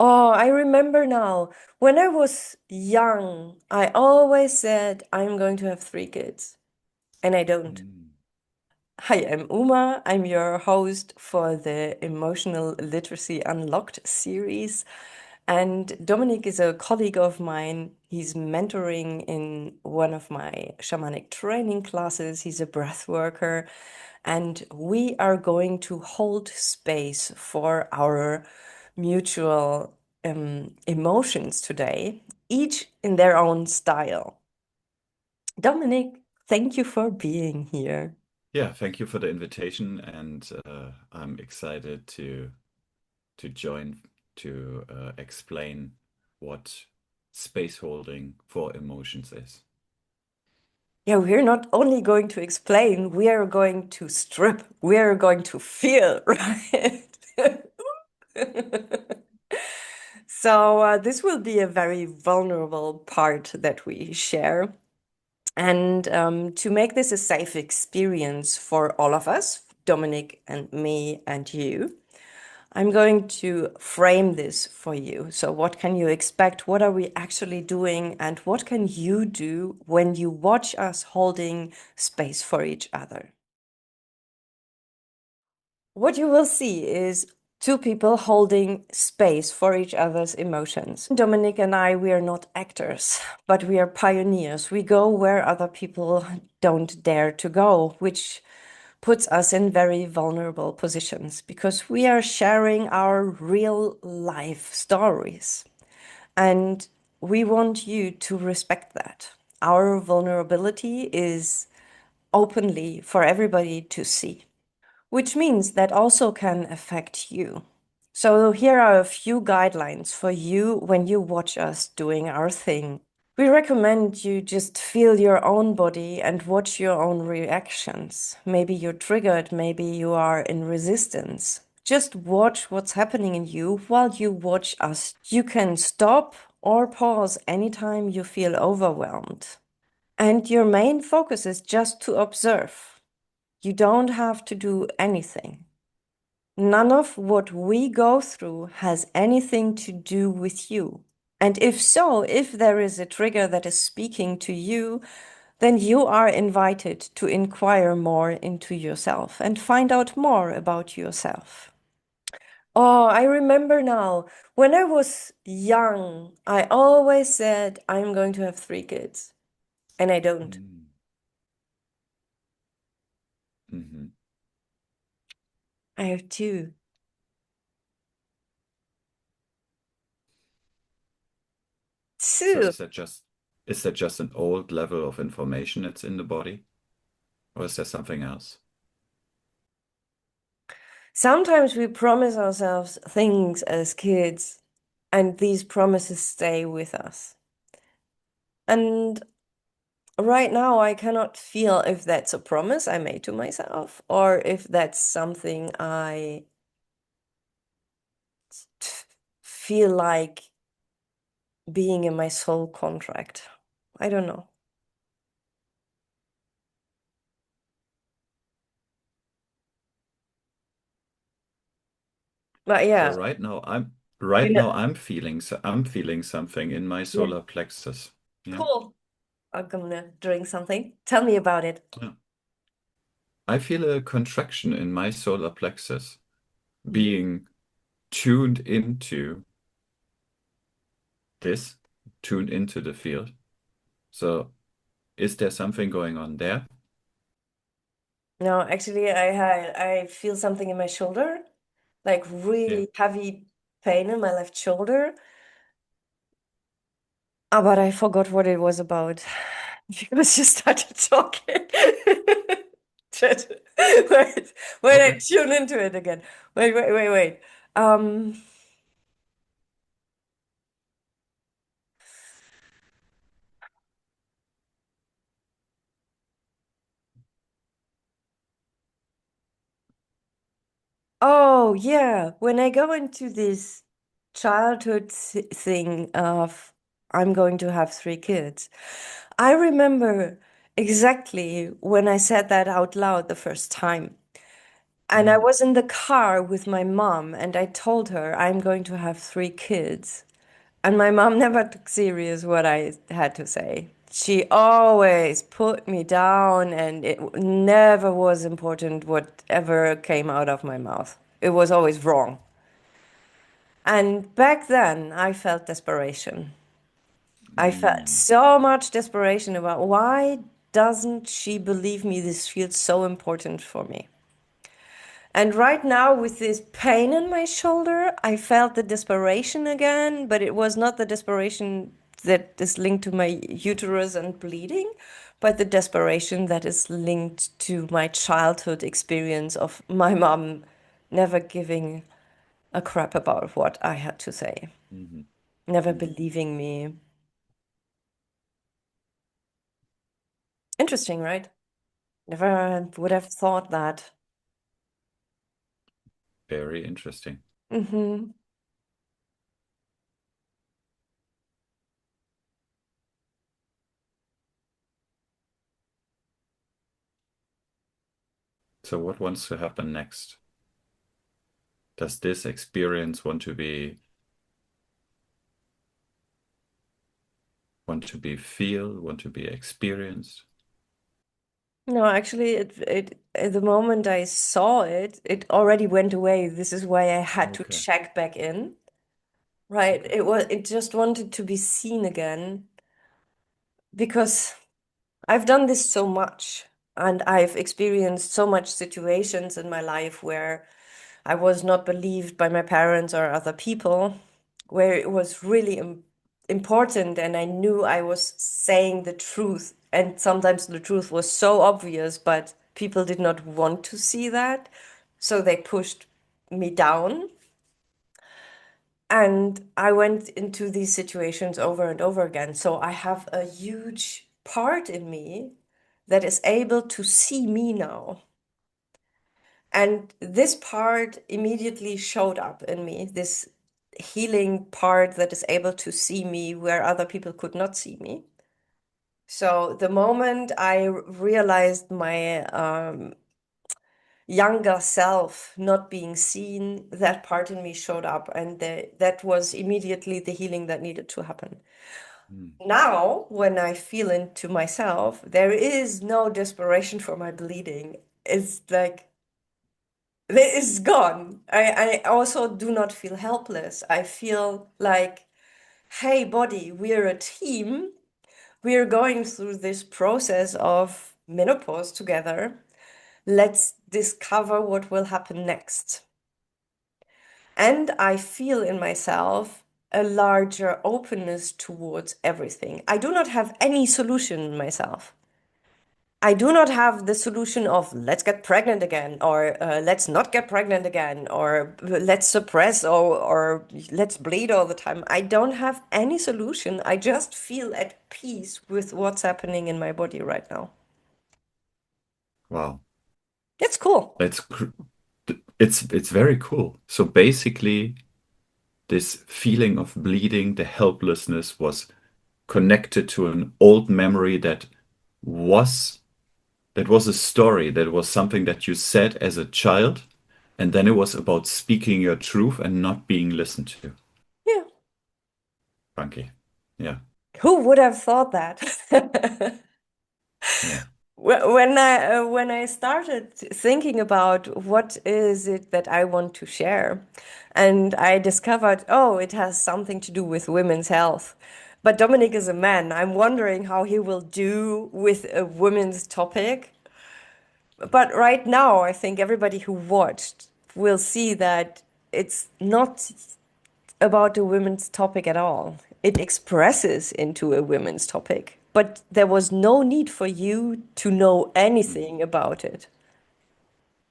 Oh, I remember now. When I was young, I always said I'm going to have three kids, and I don't. Mm. Hi, I'm Uma. I'm your host for the Emotional Literacy Unlocked series. And Dominic is a colleague of mine. He's mentoring in one of my shamanic training classes. He's a breathworker. And we are going to hold space for our mutual emotions today, each in their own style. Dominic, thank you for being here. Yeah, thank you for the invitation, and I'm excited to join to explain what space holding for emotions is. Yeah, we're not only going to explain, we are going to strip, we are going to feel, right? So, this will be a very vulnerable part that we share. And to make this a safe experience for all of us, Dominic and me and you, I'm going to frame this for you. So, what can you expect? What are we actually doing? And what can you do when you watch us holding space for each other? What you will see is two people holding space for each other's emotions. Dominic and I, we are not actors, but we are pioneers. We go where other people don't dare to go, which puts us in very vulnerable positions because we are sharing our real life stories. And we want you to respect that. Our vulnerability is openly for everybody to see, which means that also can affect you. So, here are a few guidelines for you when you watch us doing our thing. We recommend you just feel your own body and watch your own reactions. Maybe you're triggered, maybe you are in resistance. Just watch what's happening in you while you watch us. You can stop or pause anytime you feel overwhelmed. And your main focus is just to observe. You don't have to do anything. None of what we go through has anything to do with you. And if so, if there is a trigger that is speaking to you, then you are invited to inquire more into yourself and find out more about yourself. Oh, I remember now. When I was young, I always said I'm going to have three kids, and I don't. Mm. Mhm. I have two. So Two. is that just an old level of information that's in the body, or is there something else? Sometimes we promise ourselves things as kids, and these promises stay with us. And right now, I cannot feel if that's a promise I made to myself or if that's something I feel like being in my soul contract. I don't know. But So yeah, right you know, now I'm feeling something in my yeah, solar plexus. Yeah. cool. I'm gonna drink something. Tell me about it. Yeah. I feel a contraction in my solar plexus Mm. being tuned into this, tuned into the field. So is there something going on there? No, actually, I feel something in my shoulder, like Yeah. really heavy pain in my left shoulder. Ah, but I forgot what it was about because you started talking. Just- Wait, wait, I Okay. tune into it again. Wait. Um, oh yeah, when I go into this childhood thing of I'm going to have three kids, I remember exactly when I said that out loud the first time. And I Mm. was in the car with my mom, and I told her I'm going to have 3 kids. And my mom never took serious what I had to say. She always put me down, and it never was important whatever came out of my mouth. It was always wrong. And back then, I felt desperation. I felt Mm. so much desperation about why doesn't she believe me? This feels so important for me. And right now, with this pain in my shoulder, I felt the desperation again, but it was not the desperation that is linked to my uterus and bleeding, but the desperation that is linked to my childhood experience of my mom never giving a crap about what I had to say, Mhm. never Mhm. believing me. Interesting, right? Never would have thought that. Very interesting. Hmm. So what wants to happen next? Does this experience want to be feel, want to be experienced? No, actually, it at the moment I saw it, it already went away. This is why I had to Okay. check back in. Right. Okay. It just wanted to be seen again because I've done this so much and I've experienced so much situations in my life where I was not believed by my parents or other people, where it was really important and I knew I was saying the truth. And sometimes the truth was so obvious, but people did not want to see that. So they pushed me down. And I went into these situations over and over again. So I have a huge part in me that is able to see me now. And this part immediately showed up in me, this healing part that is able to see me where other people could not see me. So the moment I realized my younger self not being seen, that part in me showed up, and that was immediately the healing that needed to happen. Mm. Now, when I feel into myself, there is no desperation for my bleeding. It's like it's gone. I also do not feel helpless. I feel like, hey, body, we're a team. We're going through this process of menopause together. Let's discover what will happen next. And I feel in myself a larger openness towards everything. I do not have any solution in myself. I do not have the solution of let's get pregnant again, or let's not get pregnant again, or let's suppress, or let's bleed all the time. I don't have any solution. I just feel at peace with what's happening in my body right now. Wow. It's cool. That's it's very cool. So basically, this feeling of bleeding, the helplessness was connected to an old memory was that was a story, that was something that you said as a child, and then it was about speaking your truth and not being listened to. Yeah. Funky. Yeah, Who would have thought that? yeah. When I started thinking about what is it that I want to share, and I discovered, oh, it has something to do with women's health. But Dominic is a man. I'm wondering how he will do with a women's topic. But right now, I think everybody who watched will see that it's not about a women's topic at all. It expresses into a women's topic, but there was no need for you to know Mhm, anything about it.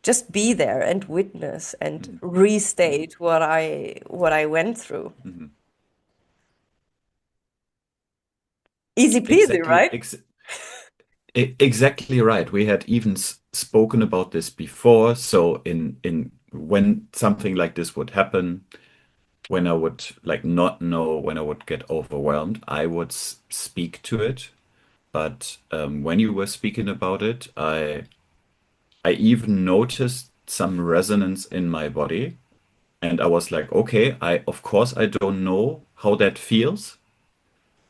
Just be there and witness and mhm, mhm, restate what I went through. mhm. Easy peasy, Exactly, right? exactly right. We had even spoken about this before. So in when something like this would happen, when I would like not know, when I would get overwhelmed, I would speak to it. But when you were speaking about it, I even noticed some resonance in my body. And I was like, okay, of course I don't know how that feels.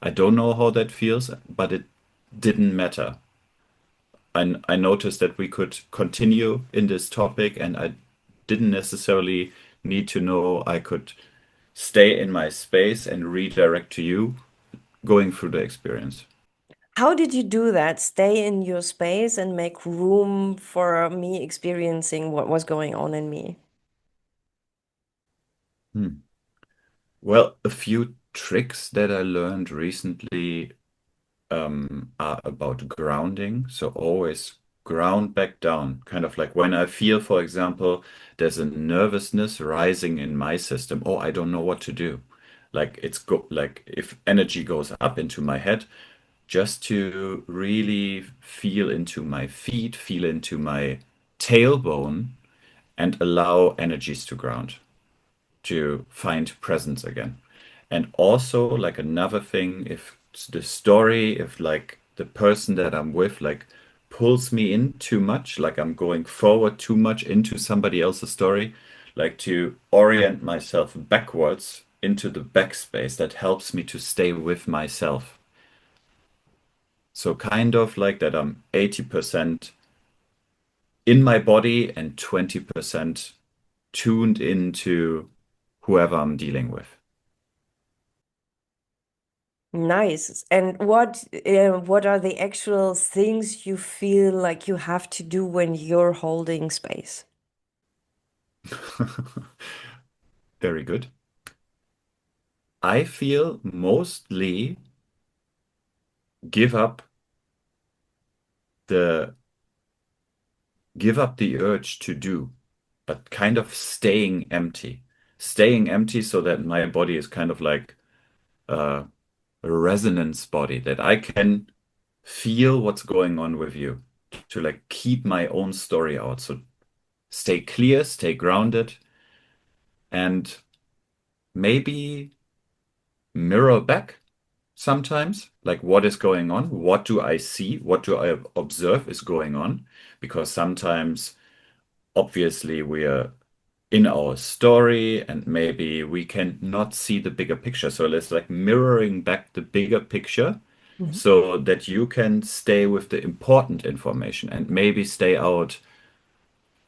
I don't know how that feels, but it didn't matter. I noticed that we could continue in this topic, and I didn't necessarily need to know. I could stay in my space and redirect to you going through the experience. How did you do that? Stay in your space and make room for me experiencing what was going on in me? Hmm. Well, a few tricks that I learned recently are about grounding. So always ground back down. Kind of like when I feel, for example, there's a nervousness rising in my system. Oh, I don't know what to do. Like it's go like if energy goes up into my head, just to really feel into my feet, feel into my tailbone, and allow energies to ground, to find presence again. And also, like another thing, if the story, if like the person that I'm with, like pulls me in too much, like I'm going forward too much into somebody else's story, like to orient myself backwards into the backspace that helps me to stay with myself. So kind of like that I'm 80% in my body and 20% tuned into whoever I'm dealing with. Nice. And what are the actual things you feel like you have to do when you're holding space? Very good. I feel mostly give up the give up the urge to do, but kind of staying empty. Staying empty so that my body is kind of like a resonance body, that I can feel what's going on with you, to like keep my own story out. So stay clear, stay grounded, and maybe mirror back sometimes, like what is going on? What do I see? What do I observe is going on? Because sometimes, obviously, we are in our story and maybe we can not see the bigger picture. So let's like mirroring back the bigger picture Mhm. so that you can stay with the important information and maybe stay out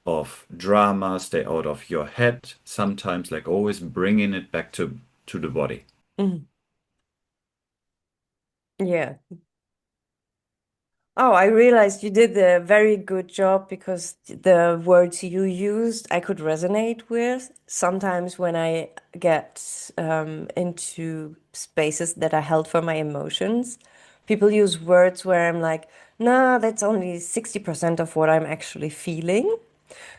of drama, stay out of your head. Sometimes, like always bringing it back to the body. Mhm. Yeah. Oh, I realized you did a very good job because the words you used I could resonate with. Sometimes when I get into spaces that are held for my emotions, people use words where I'm like, nah, that's only 60% of what I'm actually feeling.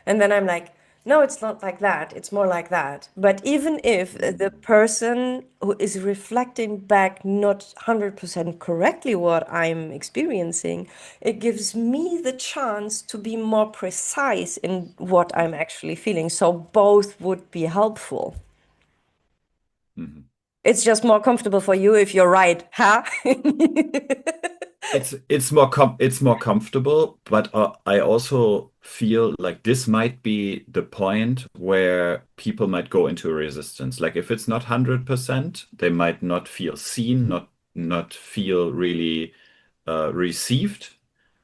And then I'm like, no, it's not like that. It's more like that. But even if the person who is reflecting back not 100% correctly what I'm experiencing, it gives me the chance to be more precise in what I'm actually feeling. So both would be helpful. Mhm. It's just more comfortable for you if you're right, huh? It's more comfortable, but I also feel like this might be the point where people might go into resistance. Like if it's not 100%, they might not feel seen, not feel really received,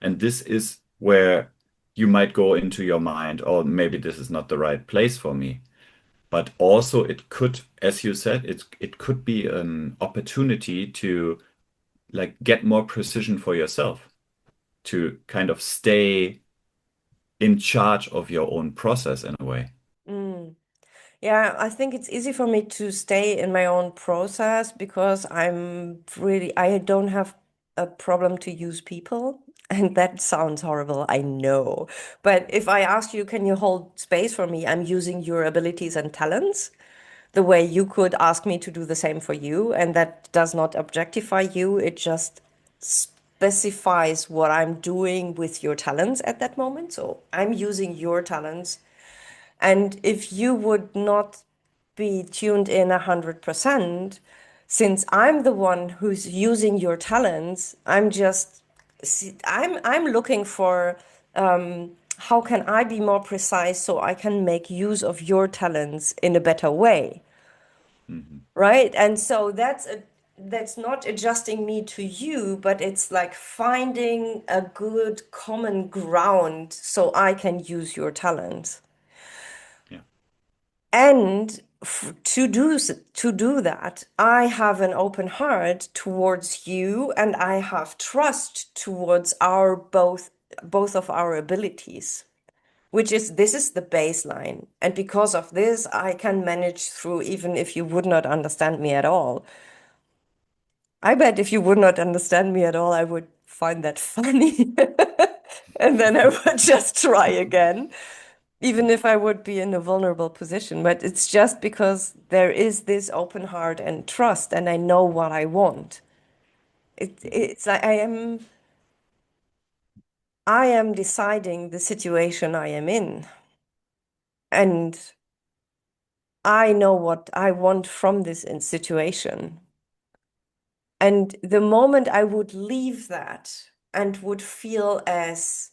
and this is where you might go into your mind, oh, maybe this is not the right place for me. But also, it could, as you said, it could be an opportunity to like get more precision for yourself, to kind of stay in charge of your own process in a way. Mm. Yeah, I think it's easy for me to stay in my own process because I don't have a problem to use people. And that sounds horrible, I know. But if I ask you, can you hold space for me? I'm using your abilities and talents the way you could ask me to do the same for you. And that does not objectify you, it just specifies what I'm doing with your talents at that moment. So I'm using your talents and if you would not be tuned in 100%, since I'm the one who's using your talents, I'm looking for how can I be more precise so I can make use of your talents in a better way? Mm-hmm. Right? And so that's not adjusting me to you, but it's like finding a good common ground so I can use your talents. Yeah. And to do that, I have an open heart towards you, and I have trust towards our both of our abilities, which is this is the baseline. And because of this, I can manage through even if you would not understand me at all. I bet if you would not understand me at all, I would find that funny. And then I would just try again, even if I would be in a vulnerable position. But it's just because there is this open heart and trust, and I know what I want. It's like I am deciding the situation I am in, and I know what I want from this situation. And the moment I would leave that and would feel as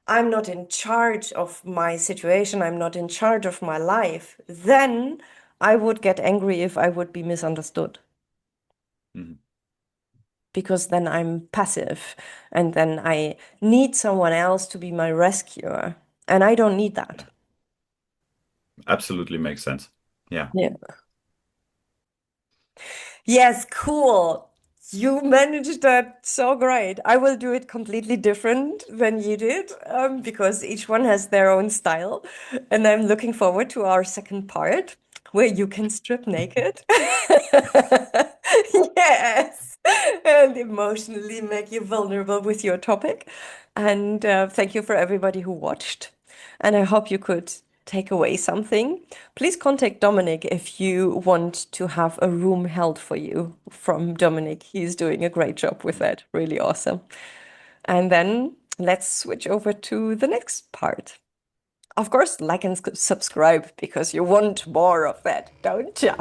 I'm not in charge of my situation, I'm not in charge of my life, then I would get angry if I would be misunderstood. Mm-hmm. Because then I'm passive and then I need someone else to be my rescuer. And I don't need Yeah. that. Absolutely makes sense. Yeah. Yeah. Yes, cool. You managed that so great. I will do it completely different than you did, because each one has their own style. And I'm looking forward to our second part where you can strip naked. Yes. And emotionally make you vulnerable with your topic. And thank you for everybody who watched. And I hope you could take away something. Please contact Dominic if you want to have a room held for you from Dominic. He's doing a great job with that. Really awesome. And then let's switch over to the next part. Of course, like and subscribe because you want more of that, don't you?